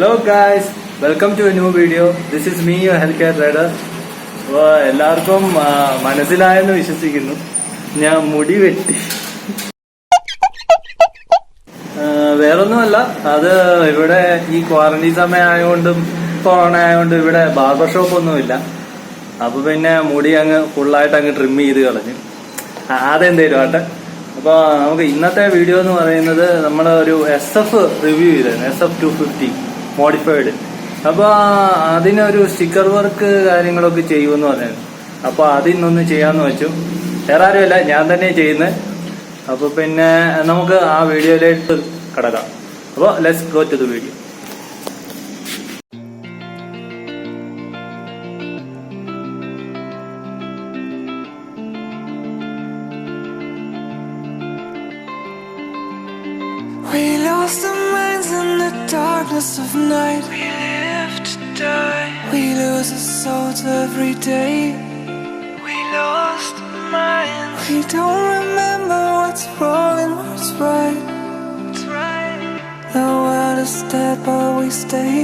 Hello guys, welcome to a new video. This is me, your healthcare trader. എല്ലാവർക്കും മനസ്സിലായെന്ന് വിശ്വസിക്കുന്നു. ഞാൻ മുടി വെട്ടി. വേറൊന്നുമല്ല, അത് ഇവിടെ ഈ ക്വാറന്റൈൻ സമയമായതുകൊണ്ടും കൊറോണ ആയതുകൊണ്ടും ഇവിടെ ബാർബർ ഷോപ്പ് ഒന്നുമില്ല. അപ്പൊ പിന്നെ മുടി അങ്ങ് ഫുള്ളായിട്ട് അങ്ങ് ട്രിം ചെയ്ത് കളഞ്ഞു. അതെന്തേലും ആട്ടെ. അപ്പൊ നമുക്ക് ഇന്നത്തെ വീഡിയോ എന്ന് പറയുന്നത് നമ്മൾ ഒരു SF റിവ്യൂ ചെയ്തായിരുന്നു, SF250 മോഡിഫൈഡ്. അപ്പൊ അതിനൊരു സ്റ്റിക്കർ വർക്ക് കാര്യങ്ങളൊക്കെ ചെയ്യുമെന്ന് പറഞ്ഞായിരുന്നു. അപ്പൊ അതിന്നൊന്ന് ചെയ്യാന്ന് വെച്ചു. വേറെ ആരുമല്ല, ഞാൻ തന്നെ ചെയ്യുന്നത്. അപ്പൊ പിന്നെ നമുക്ക് ആ വീഡിയോയിലേക്ക് കടക്കാം. അപ്പൊ let's go to the video. We lost our minds in the darkness of night. We live to die. We lose our souls every day. We lost our minds. We don't remember what's wrong and what's right. What's right. The world is dead but we stay.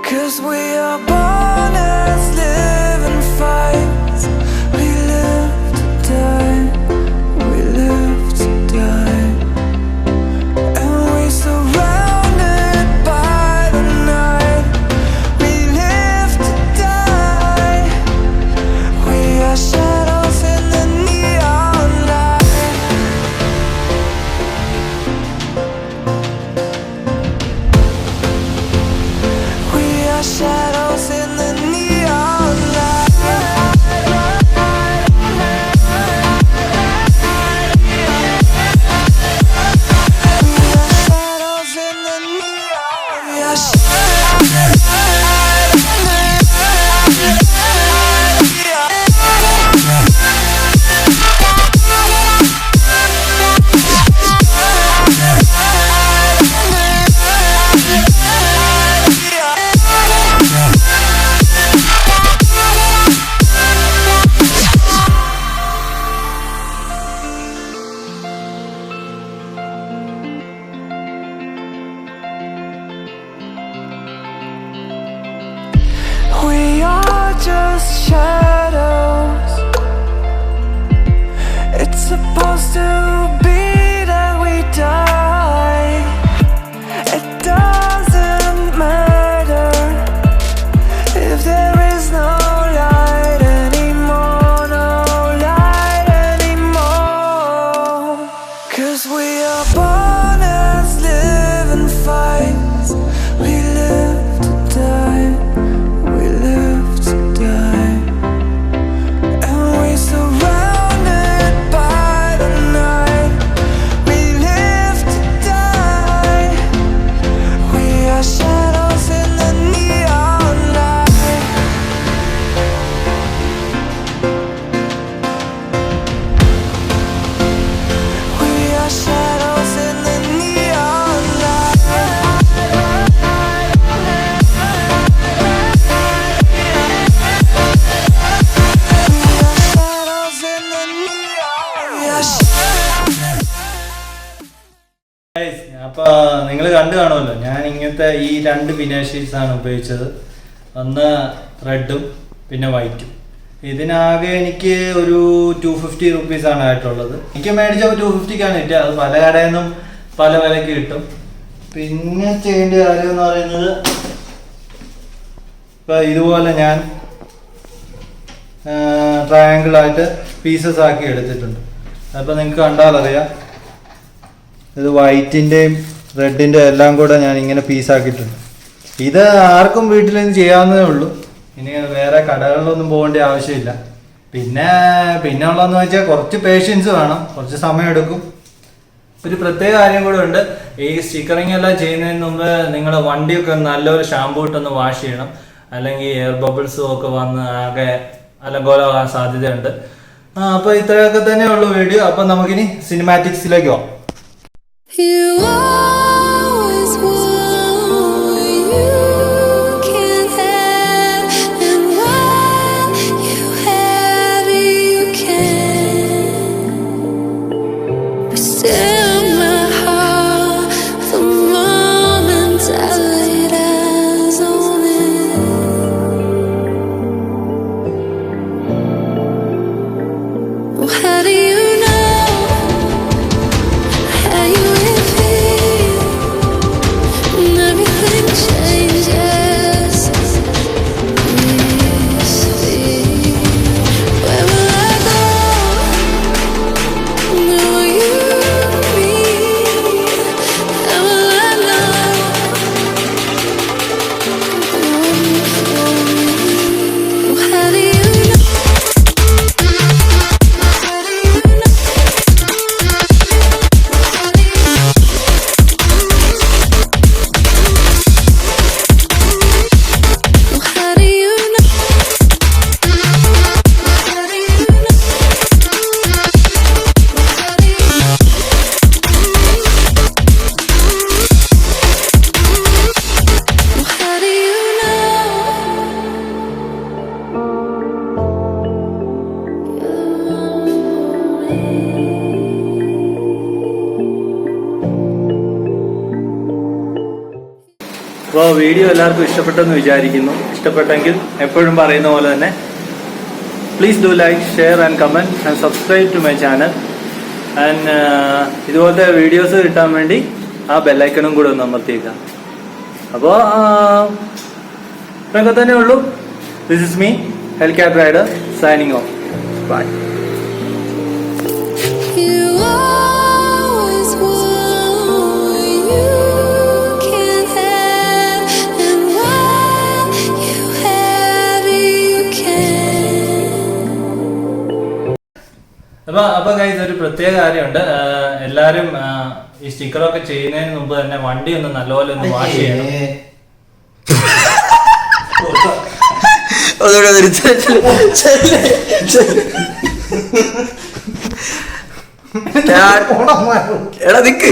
'Cause we are born as living fights. We live to die. We live to die. Surrounded by the night, we live to die. We are shadows in the neon light. We are shadows in the neon light. We are just shadows. It's supposed to be that we die. It doesn't matter if there is no light anymore, no light anymore. 'Cause we are born as living fights. We live to die. We live to die. And we surrounded by the night. We live to die. We are shadows in the neon light. We are shadows in the neon light. അപ്പൊ നിങ്ങൾ കണ്ടു കാണുമല്ലോ, ഞാൻ ഇങ്ങനത്തെ ഈ രണ്ട് finishers ആണ് ഉപയോഗിച്ചത്. ഒന്ന് റെഡും പിന്നെ വൈറ്റും. ഇതിനാകെ എനിക്ക് ഒരു 250 റുപ്പീസ് ആണ് ആയിട്ടുള്ളത്. എനിക്ക് മേടിച്ചപ്പോൾ 250ക്കാണ് കിട്ടുക. അത് പല കടയിൽ നിന്നും പല വിലക്ക് കിട്ടും. പിന്നെ ചെയ്യേണ്ട കാര്യം എന്ന് പറയുന്നത്, ഇപ്പൊ ഇതുപോലെ ഞാൻ ട്രയാങ്കിളായിട്ട് പീസസ് ആക്കി എടുത്തിട്ടുണ്ട്. അപ്പോൾ നിങ്ങൾക്ക് കണ്ടാൽ അറിയാം, ഇത് വൈറ്റിൻ്റെയും റെഡിൻ്റെ എല്ലാം കൂടെ ഞാൻ ഇങ്ങനെ പീസാക്കിയിട്ടുണ്ട്. ഇത് ആർക്കും വീട്ടിൽ നിന്ന് ചെയ്യാവുന്നതേ ഉള്ളൂ. ഇനി വേറെ കടകളിലൊന്നും പോകേണ്ട ആവശ്യമില്ല. പിന്നെ ഉള്ളതെന്ന് വെച്ചാൽ കുറച്ച് പേഷ്യൻസ് വേണം, കുറച്ച് സമയം എടുക്കും. ഒരു പ്രത്യേക കാര്യം കൂടെ ഉണ്ട്. ഈ സ്റ്റിക്കറിങ് എല്ലാം ചെയ്യുന്നതിന് മുമ്പ് നിങ്ങൾ വണ്ടിയൊക്കെ നല്ലൊരു ഷാമ്പൂ ഇട്ടൊന്ന് വാഷ് ചെയ്യണം. അല്ലെങ്കിൽ എയർ ബബിൾസും ഒക്കെ വന്ന് ആകെ അലങ്കോലമാകാൻ സാധ്യതയുണ്ട്. അപ്പോൾ ഇത്രയൊക്കെ തന്നെ ഉള്ളൂ വീഡിയോ. അപ്പം നമുക്കിനി സിനിമാറ്റിക്സിലേക്ക് പോകാം. You always want what you can't have, and what you have you can. But still my heart, the moment I അപ്പോൾ വീഡിയോ എല്ലാവർക്കും ഇഷ്ടപ്പെട്ടെന്ന് വിചാരിക്കുന്നു. ഇഷ്ടപ്പെട്ടെങ്കിൽ എപ്പോഴും പറയുന്ന പോലെ തന്നെ please do like, share and comment and subscribe to my channel. And ഇതുപോലത്തെ വീഡിയോസ് കിട്ടാൻ വേണ്ടി ആ ബെല്ലൈക്കണും കൂടെ ഒന്ന് അമർത്തിയേക്കാം. അപ്പോൾ ഇതൊക്കെ തന്നെ ഉള്ളൂ. This is me, Hellcat Rider, signing off. Bye. അപ്പൊ ഗൈസ്, ഒരു പ്രത്യേക കാര്യമുണ്ട്. എല്ലാരും ഈ സ്റ്റിക്കറൊക്കെ ചെയ്യുന്നതിന് മുമ്പ് തന്നെ വണ്ടി ഒന്ന് നല്ലപോലെ ഒന്ന് വാഷ് ചെയ്യണം. എടാ നിക്ക്.